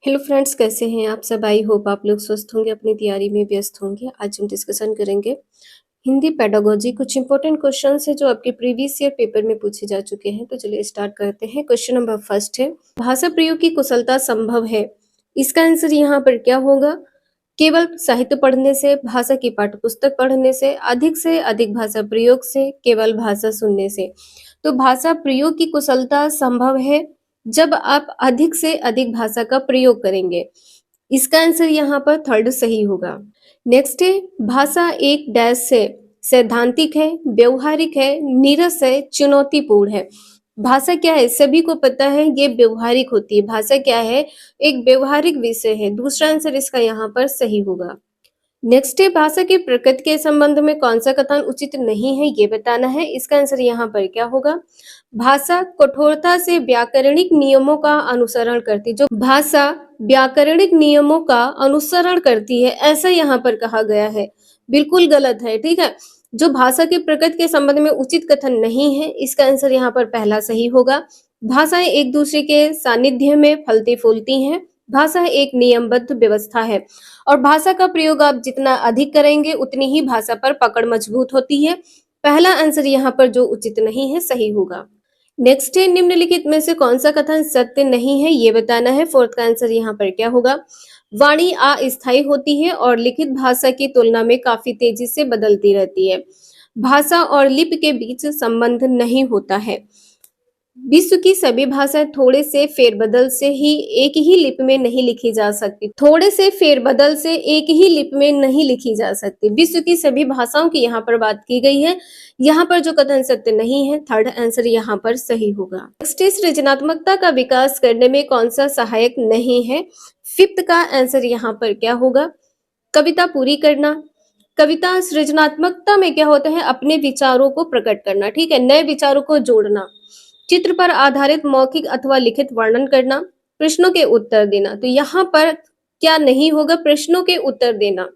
Hello friends, कैसे हैं आप सब। आई होप आप लोग स्वस्थ होंगे, अपनी तैयारी में व्यस्त होंगे। आज हम डिस्कशन करेंगे हिंदी पेडागोजी। कुछ इंपॉर्टेंट क्वेश्चंस है जो आपके प्रीवियस ईयर पेपर में पूछे जा चुके हैं। तो चलिए स्टार्ट करते हैं। क्वेश्चन नंबर फर्स्ट है, भाषा प्रयोग की कुशलता संभव है। इसका आंसर यहाँ पर क्या होगा? केवल साहित्य पढ़ने से, भाषा की पाठ्य पुस्तक पढ़ने से अधिक भाषा प्रयोग से, केवल भाषा सुनने से। तो भाषा प्रयोग की कुशलता संभव है जब आप अधिक से अधिक भाषा का प्रयोग करेंगे। इसका आंसर यहाँ पर थर्ड सही होगा। नेक्स्ट है, भाषा एक डैश से सैद्धांतिक है, व्यवहारिक है, नीरस है, चुनौतीपूर्ण है। भाषा क्या है? सभी को पता है ये व्यवहारिक होती है। भाषा क्या है? एक व्यवहारिक विषय है। दूसरा आंसर इसका यहाँ पर सही होगा। नेक्स्ट है, भाषा की प्रकृति के संबंध में कौन सा कथन उचित नहीं है ये बताना है। इसका आंसर यहाँ पर क्या होगा? भाषा कठोरता से व्याकरणिक नियमों का अनुसरण करती है। जो भाषा व्याकरणिक नियमों का अनुसरण करती है, ऐसा यहाँ पर कहा गया है। बिल्कुल गलत है, ठीक है। जो भाषा की प्रकृति के संबंध में उचित कथन नहीं है, इसका आंसर यहाँ पर पहला सही होगा। भाषाएं एक दूसरे के सानिध्य में फलती फूलती हैं। भाषा एक नियमबद्ध व्यवस्था है और भाषा का प्रयोग आप जितना अधिक करेंगे उतनी ही भाषा पर पकड़ मजबूत होती है। पहला आंसर यहाँ पर जो उचित नहीं है सही होगा। नेक्स्ट है, निम्नलिखित में से कौन सा कथन सत्य नहीं है ये बताना है। फोर्थ का आंसर यहाँ पर क्या होगा? वाणी अस्थायी होती है और लिखित भाषा की तुलना में काफी तेजी से बदलती रहती है। भाषा और लिपि के बीच संबंध नहीं होता है। विश्व की सभी भाषाएं थोड़े से फेरबदल से ही एक ही लिपि में नहीं लिखी जा सकती। थोड़े से फेरबदल से एक ही लिपि में नहीं लिखी जा सकती। विश्व की सभी भाषाओं की यहाँ पर बात की गई है। यहाँ पर जो कथन सत्य नहीं है, थर्ड आंसर यहाँ पर सही होगा। नेक्स्ट, सृजनात्मकता का विकास करने में कौन सा सहायक नहीं है? फिफ्थ का आंसर यहाँ पर क्या होगा? कविता पूरी करना। कविता सृजनात्मकता में क्या होता है? अपने विचारों को प्रकट करना, ठीक है, नए विचारों को जोड़ना। चित्र पर आधारित मौखिक अथवा लिखित वर्णन करना। प्रश्नों के उत्तर देना। तो यहाँ पर क्या नहीं होगा? प्रश्नों के उत्तर देना।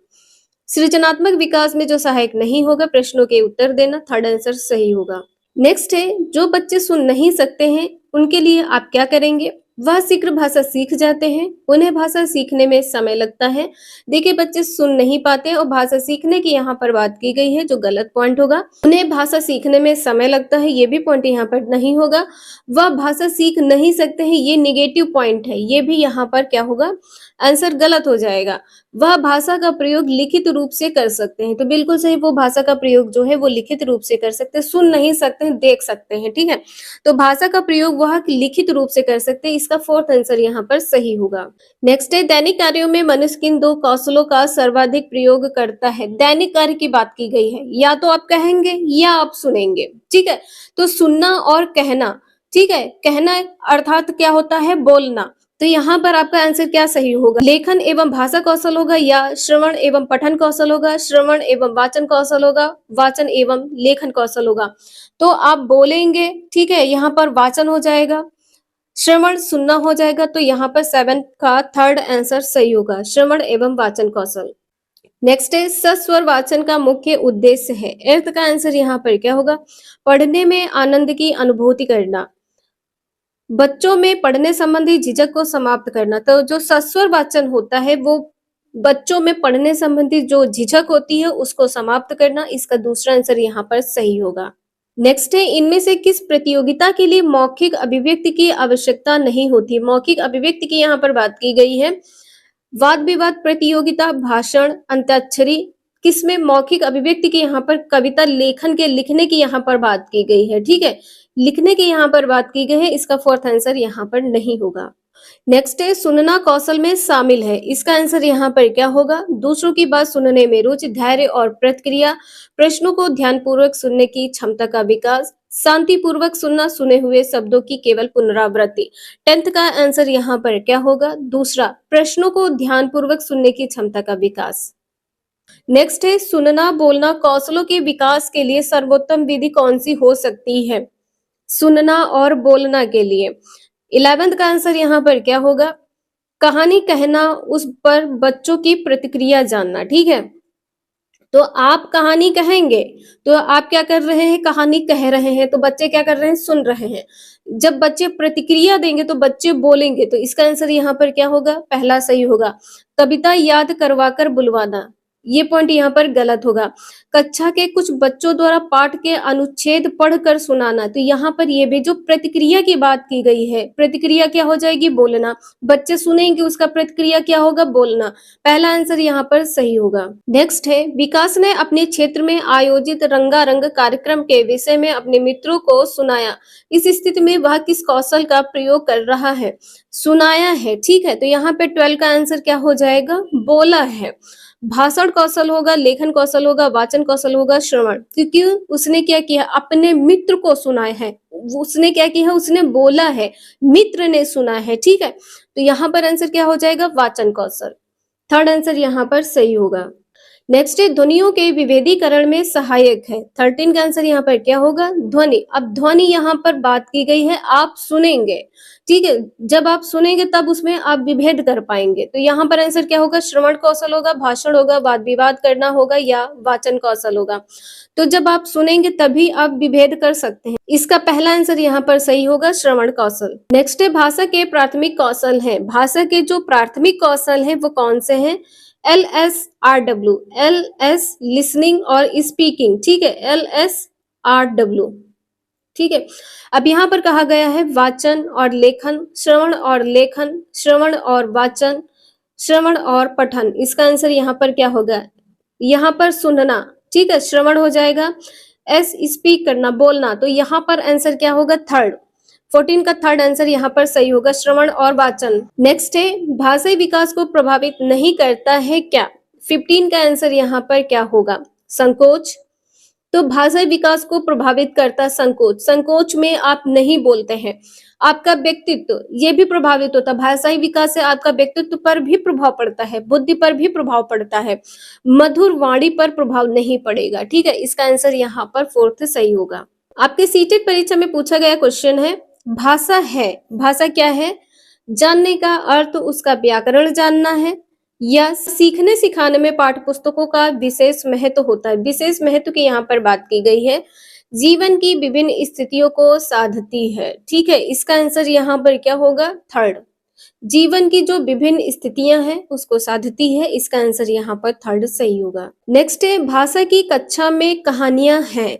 सृजनात्मक विकास में जो सहायक नहीं होगा, प्रश्नों के उत्तर देना। थर्ड आंसर सही होगा। नेक्स्ट है, जो बच्चे सुन नहीं सकते हैं उनके लिए आप क्या करेंगे? वह शीघ्र भाषा सीख जाते हैं, उन्हें भाषा सीखने में समय लगता है। देखिए, बच्चे सुन नहीं पाते और भाषा सीखने की यहाँ पर बात की गई है, जो गलत पॉइंट होगा। उन्हें भाषा सीखने में समय लगता है, ये भी पॉइंट यहाँ पर नहीं होगा। वह भाषा सीख नहीं सकते हैं, ये निगेटिव पॉइंट है, ये भी यहाँ पर क्या होगा? आंसर गलत हो जाएगा। वह भाषा का प्रयोग लिखित रूप से कर सकते हैं। तो बिल्कुल सही, वो भाषा का प्रयोग जो है वो लिखित रूप से कर सकते हैं। सुन नहीं सकते हैं, देख सकते हैं, ठीक है। तो भाषा का प्रयोग वह लिखित रूप से कर सकते हैं। इसका फोर्थ आंसर यहाँ पर सही होगा। नेक्स्ट है, दैनिक कार्यों में मनुष्य किन दो कौशलों का सर्वाधिक प्रयोग करता है? दैनिक कार्य की बात की गई है, या तो आप कहेंगे या आप सुनेंगे, ठीक है। तो सुनना और कहना, ठीक है। कहना अर्थात क्या होता है? बोलना। तो यहाँ पर आपका आंसर क्या सही होगा? लेखन एवं भाषा कौशल होगा या श्रवण एवं पठन कौशल होगा? श्रवण एवं वाचन कौशल होगा? वाचन एवं लेखन कौशल होगा? तो आप बोलेंगे, ठीक है, यहाँ पर वाचन हो जाएगा, श्रवण सुनना हो जाएगा। तो यहाँ पर 7 का थर्ड आंसर सही होगा, श्रवण एवं वाचन कौशल। नेक्स्ट है, सस्वर वाचन का मुख्य उद्देश्य है। एर्थ का आंसर यहाँ पर क्या होगा? पढ़ने में आनंद की अनुभूति करना, बच्चों में पढ़ने संबंधी झिझक को समाप्त करना। तो जो सस्वर वाचन होता है वो बच्चों में पढ़ने संबंधी जो झिझक होती है उसको समाप्त करना। इसका दूसरा आंसर यहाँ पर सही होगा। नेक्स्ट है, इनमें से किस प्रतियोगिता के लिए मौखिक अभिव्यक्ति की आवश्यकता नहीं होती? मौखिक अभिव्यक्ति की यहाँ पर बात की गई है। वाद विवाद प्रतियोगिता, भाषण, अंत्याक्षरी। किसमें मौखिक अभिव्यक्ति की यहाँ पर कविता लेखन के लिखने की यहाँ पर बात की गई है, ठीक है, लिखने की यहाँ पर बात की गई है। इसका फोर्थ आंसर यहाँ पर नहीं होगा। नेक्स्ट है, सुनना कौशल में शामिल है। इसका आंसर यहाँ पर क्या होगा? दूसरों की बात सुनने में रुचि, धैर्य और प्रतिक्रिया, प्रश्नों को ध्यानपूर्वक सुनने की क्षमता का विकास, शांतिपूर्वक सुनना, सुने हुए शब्दों की केवल पुनरावृत्ति। 10th का आंसर यहाँ पर क्या होगा? दूसरा, प्रश्नों को ध्यानपूर्वक सुनने की क्षमता का विकास। नेक्स्ट है, सुनना बोलना कौशलों के विकास के लिए सर्वोत्तम विधि कौन सी हो सकती है? सुनना और बोलना के लिए 11th का आंसर यहाँ पर क्या होगा? कहानी कहना, उस पर बच्चों की प्रतिक्रिया जानना, ठीक है। तो आप कहानी कहेंगे, तो आप क्या कर रहे हैं, कहानी कह रहे हैं, तो बच्चे क्या कर रहे हैं, सुन रहे हैं। जब बच्चे प्रतिक्रिया देंगे तो बच्चे बोलेंगे, तो इसका आंसर यहाँ पर क्या होगा, पहला सही होगा। कविता याद करवा कर बुलवाना, ये पॉइंट यहाँ पर गलत होगा। कक्षा के कुछ बच्चों द्वारा पाठ के अनुच्छेद पढ़कर सुनाना, तो यहाँ पर ये भी जो प्रतिक्रिया की बात की गई है, प्रतिक्रिया क्या हो जाएगी, बोलना। बच्चे सुनेंगे, उसका प्रतिक्रिया क्या होगा, बोलना। पहला आंसर यहाँ पर सही होगा। नेक्स्ट है, विकास ने अपने क्षेत्र में आयोजित रंगारंग कार्यक्रम के विषय में अपने मित्रों को सुनाया। इस स्थिति में वह किस कौशल का प्रयोग कर रहा है, सुनाया है, ठीक है। तो यहाँ पे 12 का आंसर क्या हो जाएगा, बोला है। भाषण कौशल होगा, लेखन कौशल होगा, वाचन कौशल होगा, श्रवण, क्योंकि उसने क्या किया, अपने मित्र को सुनाया है। उसने क्या किया, उसने बोला है, मित्र ने सुना है, ठीक है। तो यहाँ पर आंसर क्या हो जाएगा, वाचन कौशल। थर्ड आंसर यहाँ पर सही होगा। नेक्स्ट है, ध्वनियों के विभेदीकरण में सहायक है। 13 का आंसर यहाँ पर क्या होगा, ध्वनि। अब ध्वनि यहाँ पर बात की गई है, आप सुनेंगे, ठीक है। जब आप सुनेंगे तब उसमें आप विभेद कर पाएंगे। तो यहाँ पर आंसर क्या होगा, श्रवण कौशल होगा, भाषण होगा, वाद विवाद करना होगा, या वाचन कौशल होगा। तो जब आप सुनेंगे तभी आप विभेद कर सकते हैं। इसका पहला आंसर यहाँ पर सही होगा, श्रवण कौशल। नेक्स्ट है, भाषा के प्राथमिक कौशल हैं। भाषा के जो प्राथमिक कौशल हैं वो कौन से हैं, LSRW, LS लिसनिंग और स्पीकिंग, ठीक है, LSRW, ठीक है। अब यहाँ पर कहा गया है वाचन और लेखन, श्रवण और लेखन, श्रवण और वाचन, श्रवण और पठन। इसका आंसर यहाँ पर क्या होगा, यहाँ पर सुनना, ठीक है, श्रवण हो जाएगा। S स्पीक करना, बोलना, तो यहाँ पर आंसर क्या होगा, थर्ड। 14 का थर्ड आंसर यहाँ पर सही होगा, श्रवण और वाचन। नेक्स्ट है, भाषाई विकास को प्रभावित नहीं करता है क्या। 15 का आंसर यहाँ पर क्या होगा, संकोच। तो भाषाई विकास को प्रभावित करता संकोच। संकोच में आप नहीं बोलते हैं, आपका व्यक्तित्व ये भी प्रभावित होता है। भाषाई विकास से आपका व्यक्तित्व पर भी प्रभाव पड़ता है, बुद्धि पर भी प्रभाव पड़ता है, मधुर वाणी पर प्रभाव नहीं पड़ेगा, ठीक है। इसका आंसर यहाँ पर फोर्थ सही होगा। आपके सीटेट परीक्षा में पूछा गया क्वेश्चन है, भाषा है, भाषा क्या है, जानने का अर्थ उसका व्याकरण जानना है, या सीखने सिखाने में पाठ्य पुस्तकों का विशेष महत्व होता है। विशेष महत्व की यहाँ पर बात की गई है, जीवन की विभिन्न स्थितियों को साधती है, ठीक है। इसका आंसर यहाँ पर क्या होगा, थर्ड। जीवन की जो विभिन्न स्थितियां हैं उसको साधती है, इसका आंसर यहाँ पर थर्ड सही होगा। नेक्स्ट है, भाषा की कक्षा में कहानियां हैं,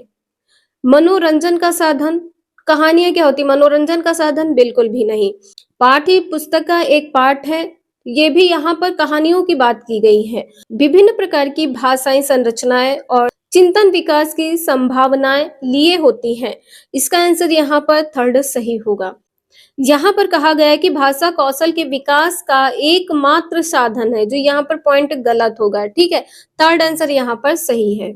मनोरंजन का साधन। कहानियां क्या होती, मनोरंजन का साधन, बिल्कुल भी नहीं। पाठ्य पुस्तक का एक पाठ है, ये भी यहाँ पर कहानियों की बात की गई है। विभिन्न प्रकार की भाषाई संरचनाएं और चिंतन विकास की संभावनाएं लिए होती हैं। इसका आंसर यहाँ पर थर्ड सही होगा। यहाँ पर कहा गया है कि भाषा कौशल के विकास का एकमात्र साधन है, जो यहाँ पर पॉइंट गलत होगा, ठीक है। थर्ड आंसर यहाँ पर सही है।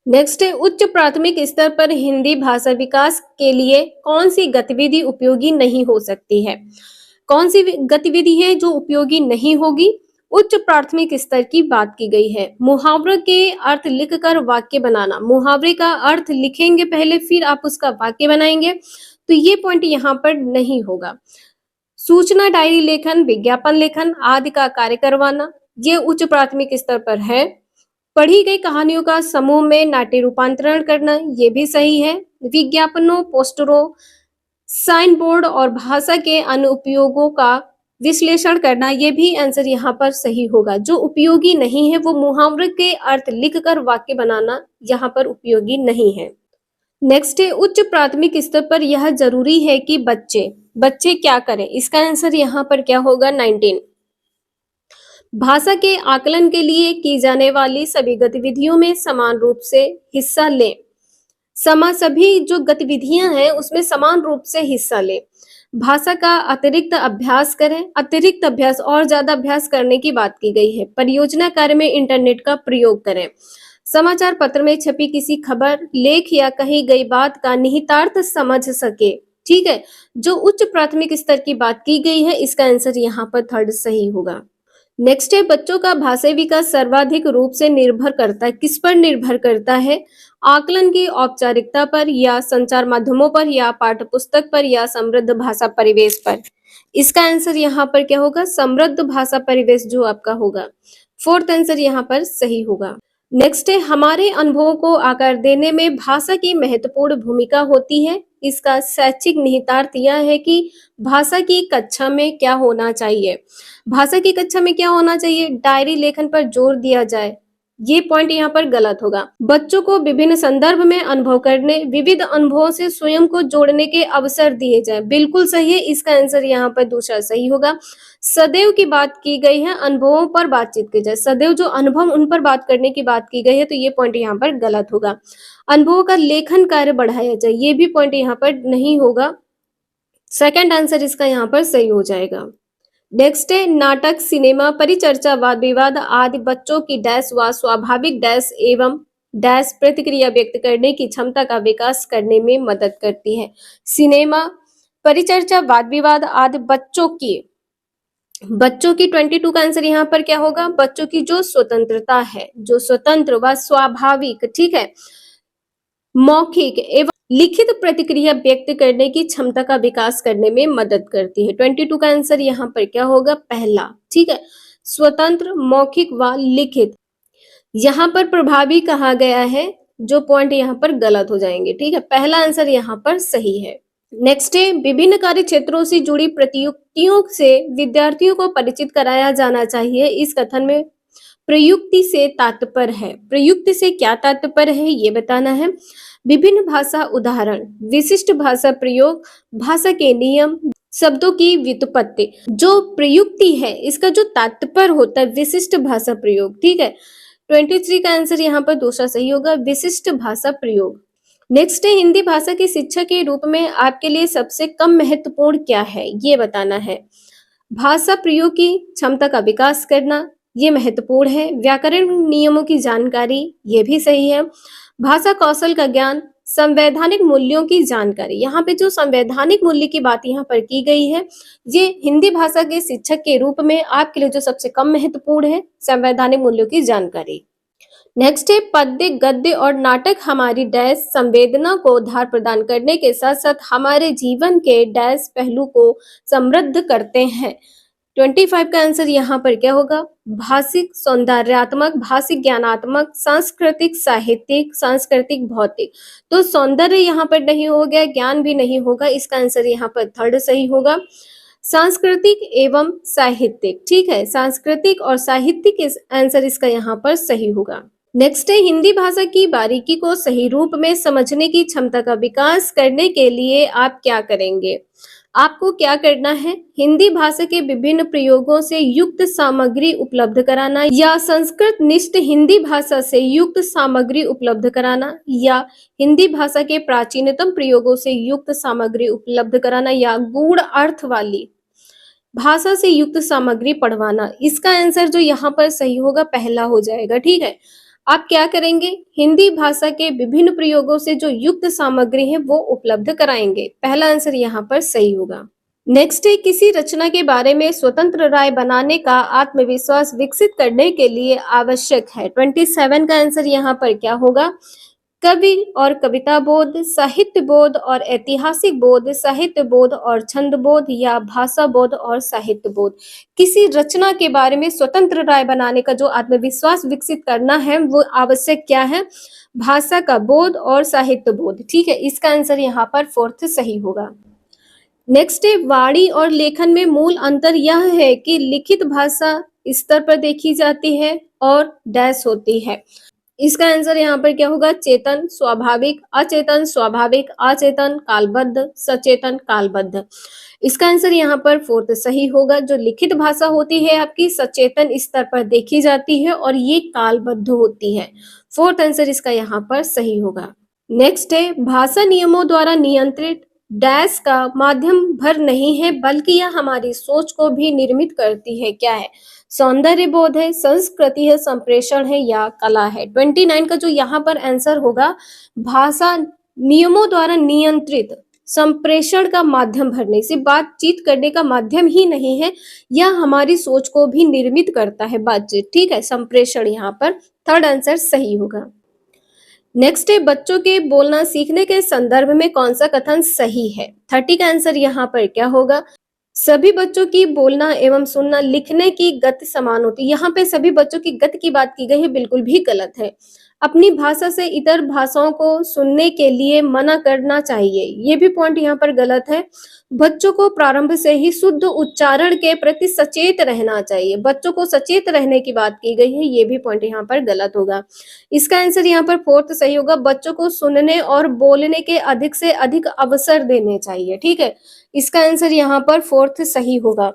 नेक्स्ट है, उच्च प्राथमिक स्तर पर हिंदी भाषा विकास के लिए कौन सी गतिविधि उपयोगी नहीं हो सकती है। कौन सी गतिविधि है जो उपयोगी नहीं होगी, उच्च प्राथमिक स्तर की बात की गई है। मुहावरे के अर्थ लिखकर वाक्य बनाना, मुहावरे का अर्थ लिखेंगे पहले फिर आप उसका वाक्य बनाएंगे, तो ये पॉइंट यहाँ पर नहीं होगा। सूचना डायरी लेखन, विज्ञापन लेखन आदि का कार्य करवाना, ये उच्च प्राथमिक स्तर पर है। पढ़ी गई कहानियों का समूह में नाट्य रूपांतरण करना, ये भी सही है। विज्ञापनों, पोस्टरों, साइन बोर्ड और भाषा के अनुपयोगों का विश्लेषण करना, ये भी आंसर यहाँ पर सही होगा। जो उपयोगी नहीं है वो मुहावरे के अर्थ लिखकर वाक्य बनाना यहाँ पर उपयोगी नहीं है। नेक्स्ट है, उच्च प्राथमिक स्तर पर यह जरूरी है कि बच्चे क्या करें। इसका आंसर यहाँ पर क्या होगा, 19। भाषा के आकलन के लिए की जाने वाली सभी गतिविधियों में समान रूप से हिस्सा लें। सभी जो गतिविधियां हैं उसमें समान रूप से हिस्सा लें। भाषा का अतिरिक्त अभ्यास करें, अतिरिक्त अभ्यास और ज्यादा अभ्यास करने की बात की गई है। परियोजना कार्य में इंटरनेट का प्रयोग करें। समाचार पत्र में छपी किसी खबर, लेख या कही गई बात का निहितार्थ समझ सके, ठीक है। जो उच्च प्राथमिक स्तर की बात की गई है, इसका आंसर यहाँ पर थर्ड सही होगा। नेक्स्ट है, बच्चों का भाषाई विकास सर्वाधिक रूप से निर्भर करता है, किस पर निर्भर करता है, आकलन की औपचारिकता पर, या संचार माध्यमों पर, या पाठ्य पुस्तक पर, या समृद्ध भाषा परिवेश पर। इसका आंसर यहाँ पर क्या होगा, समृद्ध भाषा परिवेश जो आपका होगा। फोर्थ आंसर यहाँ पर सही होगा। नेक्स्ट है, हमारे अनुभवों को आकार देने में भाषा की महत्वपूर्ण भूमिका होती है। इसका शैक्षिक निहितार्थ यह है कि भाषा की कक्षा में क्या होना चाहिए। भाषा की कक्षा में क्या होना चाहिए? डायरी लेखन पर जोर दिया जाए। ये पॉइंट यहाँ पर गलत होगा। बच्चों को विभिन्न संदर्भ में अनुभव करने, विविध अनुभवों से स्वयं को जोड़ने के अवसर दिए जाए। बिल्कुल सही है, इसका आंसर यहाँ पर दूसरा सही होगा। सदैव की बात की गई है, अनुभवों पर बातचीत की जाए। सदैव जो अनुभव उन पर बात करने की बात की गई है, तो ये पॉइंट यहाँ पर गलत होगा। अनुभवों का लेखन कार्य बढ़ाया जाए, ये भी पॉइंट यहाँ पर नहीं होगा। सेकंड आंसर इसका यहाँ पर सही हो जाएगा। नेक्स्ट है, नाटक, सिनेमा, परिचर्चा, वाद विवाद आदि बच्चों की डैश व स्वाभाविक डैश एवं डैश प्रतिक्रिया व्यक्त करने की क्षमता का विकास करने में मदद करती है। सिनेमा, परिचर्चा, वाद विवाद आदि बच्चों की 22 का आंसर यहाँ पर क्या होगा? बच्चों की जो स्वतंत्रता है, जो स्वतंत्र व स्वाभाविक, ठीक है, मौखिक एवं लिखित प्रतिक्रिया व्यक्त करने की क्षमता का विकास करने में मदद करती है। 22 का आंसर यहाँ पर क्या होगा? पहला, ठीक है, स्वतंत्र, मौखिक व लिखित। यहाँ पर प्रभावी कहा गया है, जो पॉइंट यहाँ पर गलत हो जाएंगे, ठीक है। पहला आंसर यहाँ पर सही है। नेक्स्ट है, विभिन्न कार्य क्षेत्रों से जुड़ी प्रयुक्तियों से विद्यार्थियों को परिचित कराया जाना चाहिए। इस कथन में प्रयुक्ति से तात्पर्य है। प्रयुक्ति से क्या तात्पर्य है, ये बताना है। विभिन्न भाषा उदाहरण, विशिष्ट भाषा प्रयोग, भाषा के नियम, शब्दों की व्युत्पत्ति। जो प्रयुक्ति है, इसका जो तात्पर्य होता है विशिष्ट भाषा प्रयोग, ठीक है। 23 का आंसर यहाँ पर दूसरा सही होगा, विशिष्ट भाषा प्रयोग। नेक्स्ट है, हिंदी भाषा की शिक्षा के रूप में आपके लिए सबसे कम महत्वपूर्ण क्या है, ये बताना है। भाषा प्रयोग की क्षमता का विकास करना, ये महत्वपूर्ण है। व्याकरण नियमों की जानकारी, ये भी सही है। भाषा कौशल का ज्ञान, संवैधानिक मूल्यों की जानकारी। यहाँ पे जो संवैधानिक मूल्य की बात यहाँ पर की गई है, ये हिंदी भाषा के शिक्षक के रूप में आपके लिए जो सबसे कम महत्वपूर्ण है, संवैधानिक मूल्यों की जानकारी। नेक्स्ट है, पद्य, गद्य और नाटक हमारी डैश संवेदना को धार प्रदान करने के साथ साथ हमारे जीवन के डैश पहलू को समृद्ध करते हैं। 25 का आंसर यहाँ पर क्या होगा? भाषिक, सौंदर्यात्मक, भाषिक, ज्ञानात्मक, सांस्कृतिक, साहित्यिक, सांस्कृतिक, भौतिक। तो सौंदर्य यहाँ पर नहीं हो गया, ज्ञान भी नहीं होगा, इसका आंसर यहाँ पर थर्ड सही होगा, सांस्कृतिक एवं साहित्यिक, ठीक है। सांस्कृतिक और साहित्यिक इस आंसर इसका यहाँ पर सही होगा। नेक्स्ट है, हिंदी भाषा की बारीकी को सही रूप में समझने की क्षमता का विकास करने के लिए आप क्या करेंगे? आपको क्या करना है? हिंदी भाषा के विभिन्न प्रयोगों से युक्त सामग्री उपलब्ध कराना, या संस्कृत निष्ठ हिंदी भाषा से युक्त सामग्री उपलब्ध कराना, या हिंदी भाषा के प्राचीनतम प्रयोगों से युक्त सामग्री उपलब्ध कराना, या गूढ़ अर्थ वाली भाषा से युक्त सामग्री पढ़वाना। इसका आंसर जो यहाँ पर सही होगा पहला हो जाएगा, ठीक है। आप क्या करेंगे? हिंदी भाषा के विभिन्न प्रयोगों से जो युक्त सामग्री है वो उपलब्ध कराएंगे। पहला आंसर यहाँ पर सही होगा। नेक्स्ट है, किसी रचना के बारे में स्वतंत्र राय बनाने का आत्मविश्वास विकसित करने के लिए आवश्यक है। 27 का आंसर यहाँ पर क्या होगा? कवि और कविता बोध, साहित्य बोध और ऐतिहासिक बोध, साहित्य बोध और छंद बोध, या भाषा बोध और साहित्य बोध। किसी रचना के बारे में स्वतंत्र राय बनाने का जो आत्मविश्वास विकसित करना है वो आवश्यक क्या है? भाषा का बोध और साहित्य बोध, ठीक है। इसका आंसर यहाँ पर फोर्थ सही होगा। नेक्स्ट है, वाणी और लेखन में मूल अंतर यह है कि लिखित भाषा स्तर पर देखी जाती है और डैश होती है। इसका आंसर यहाँ पर क्या होगा? चेतन, स्वाभाविक, अचेतन, स्वाभाविक, अचेतन, कालबद्ध, सचेतन, कालबद्ध। इसका आंसर यहाँ पर फोर्थ सही होगा। जो लिखित भाषा होती है आपकी सचेतन स्तर पर देखी जाती है और ये कालबद्ध होती है। फोर्थ आंसर इसका यहाँ पर सही होगा। नेक्स्ट है, भाषा नियमों द्वारा नियंत्रित डैश का माध्यम भर नहीं है बल्कि यह हमारी सोच को भी निर्मित करती है। क्या है? सौंदर्य बोध है, संस्कृति है, संप्रेषण है, या कला है। 29 का जो यहाँ पर आंसर होगा, भाषा नियमों द्वारा नियंत्रित संप्रेषण का माध्यम भर नहीं, सिर्फ बातचीत करने का माध्यम ही नहीं है, यह हमारी सोच को भी निर्मित करता है बातचीत, ठीक है। संप्रेषण यहाँ पर थर्ड आंसर सही होगा। नेक्स्ट है, बच्चों के बोलना सीखने के संदर्भ में कौन सा कथन सही है? 30 का आंसर यहाँ पर क्या होगा? सभी बच्चों की बोलना एवं सुनना, लिखने की गति समान होती है। यहाँ पे सभी बच्चों की गति की बात की गई है, बिल्कुल भी गलत है। अपनी भाषा से इतर भाषाओं को सुनने के लिए मना करना चाहिए, ये भी पॉइंट यहाँ पर गलत है। बच्चों को प्रारंभ से ही शुद्ध उच्चारण के प्रति सचेत रहना चाहिए, बच्चों को सचेत रहने की बात की गई है, ये भी पॉइंट यहाँ पर गलत होगा। इसका आंसर यहाँ पर फोर्थ सही होगा, बच्चों को सुनने और बोलने के अधिक से अधिक अवसर देने चाहिए, ठीक है। इसका आंसर यहाँ पर फोर्थ सही होगा।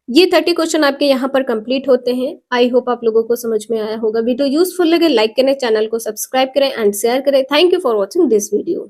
ये 30 क्वेश्चन आपके यहाँ पर कंप्लीट होते हैं। आई होप आप लोगों को समझ में आया होगा। वीडियो यूजफुल लगे लाइक करें, चैनल को सब्सक्राइब करें एंड शेयर करें। Thank you for watching this video.